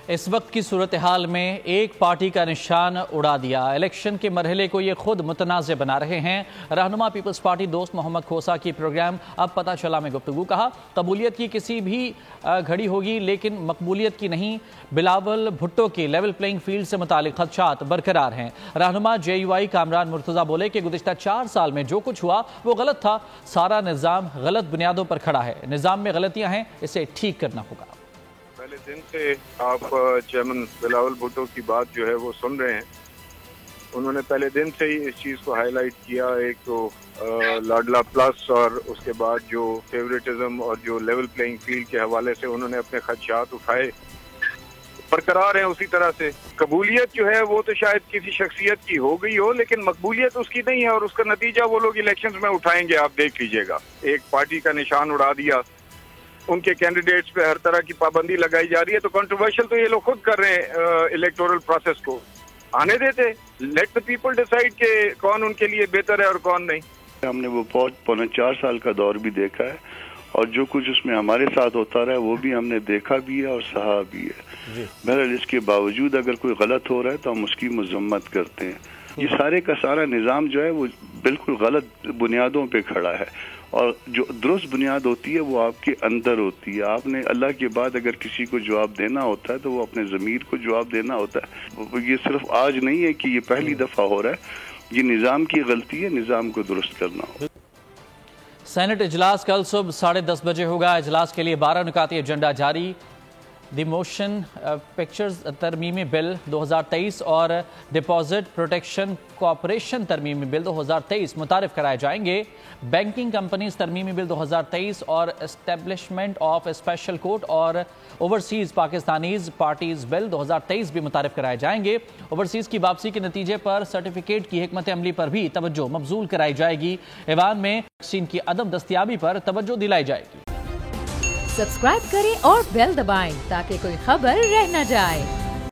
اس وقت کی صورتحال میں ایک پارٹی کا نشان اڑا دیا۔ الیکشن کے مرحلے کو یہ خود متنازع بنا رہے ہیں۔ رہنما پیپلز پارٹی دوست محمد کھوسا کی پروگرام اب پتہ چلا میں گفتگو کہا قبولیت کی کسی بھی گھڑی ہوگی لیکن مقبولیت کی نہیں۔ بلاول بھٹو کے لیول پلینگ فیلڈ سے متعلق خدشات برقرار ہیں۔ رہنما جے یو آئی کامران مرتضیٰ بولے کہ گزشتہ 4 سال میں جو کچھ ہوا وہ غلط تھا۔ سارا نظام غلط بنیادوں پر کھڑا ہے۔ نظام میں غلطیاں ہیں، اسے ٹھیک کرنا ہوگا۔ پہلے دن سے آپ چیئرمین بلاول بھٹو کی بات جو ہے وہ سن رہے ہیں۔ انہوں نے پہلے دن سے ہی اس چیز کو ہائی لائٹ کیا، ایک تو لاڈلا پلس اور اس کے بعد جو فیوریٹزم اور جو لیول پلینگ فیلڈ کے حوالے سے انہوں نے اپنے خدشات اٹھائے برقرار ہیں اسی طرح سے۔ قبولیت جو ہے وہ تو شاید کسی شخصیت کی ہو گئی ہو لیکن مقبولیت اس کی نہیں ہے، اور اس کا نتیجہ وہ لوگ الیکشنز میں اٹھائیں گے، آپ دیکھ لیجئے گا۔ ایک پارٹی کا نشان اڑا دیا، ان کے کینڈیڈیٹس پہ ہر طرح کی پابندی لگائی جا رہی ہے، تو کنٹروورشل تو یہ لوگ خود کر رہے ہیں۔ الیکٹورل پروسیس کو آنے دیتے، لیٹ دی پیپل ڈیسائیڈ کہ کون ان کے لیے بہتر ہے اور کون نہیں۔ ہم نے وہ 4 سال کا دور بھی دیکھا ہے اور جو کچھ اس میں ہمارے ساتھ ہوتا رہا ہے وہ بھی ہم نے دیکھا بھی ہے اور سہا بھی ہے۔ بہرحال اس کے باوجود اگر کوئی غلط ہو رہا ہے تو ہم اس کی مذمت کرتے ہیں۔ یہ سارے کا سارا نظام جو ہے وہ بالکل غلط بنیادوں پہ کھڑا ہے، اور جو درست بنیاد ہوتی ہے وہ آپ کے اندر ہوتی ہے۔ آپ نے اللہ کے بعد اگر کسی کو جواب دینا ہوتا ہے تو وہ اپنے ضمیر کو جواب دینا ہوتا ہے۔ یہ صرف آج نہیں ہے کہ یہ پہلی دفعہ ہو رہا ہے، یہ نظام کی غلطی ہے، نظام کو درست کرنا ہو۔ سینٹ اجلاس کل صبح 10:30 بجے ہوگا۔ اجلاس کے لیے 12 نکاتی ایجنڈا جاری۔ دی موشن پکچرز ترمیمی بل 2023 اور ڈپازٹ پروٹیکشن کوآپریشن ترمیمی بل 2023 متعارف کرائے جائیں گے۔ بینکنگ کمپنیز ترمیمی بل 2023 اور اسٹیبلشمنٹ آف اسپیشل کورٹ اور اوورسیز پاکستانیز پارٹیز بل 2023 بھی متعارف کرائے جائیں گے۔ اوورسیز کی واپسی کے نتیجے پر سرٹیفکیٹ کی حکمت عملی پر بھی توجہ مبذول کرائی جائے گی۔ ایوان میں ویکسین کی عدم دستیابی پر توجہ دلائی جائے گی۔ سبسکرائب کریں اور بیل دبائیں تاکہ کوئی خبر رہ نہ جائے۔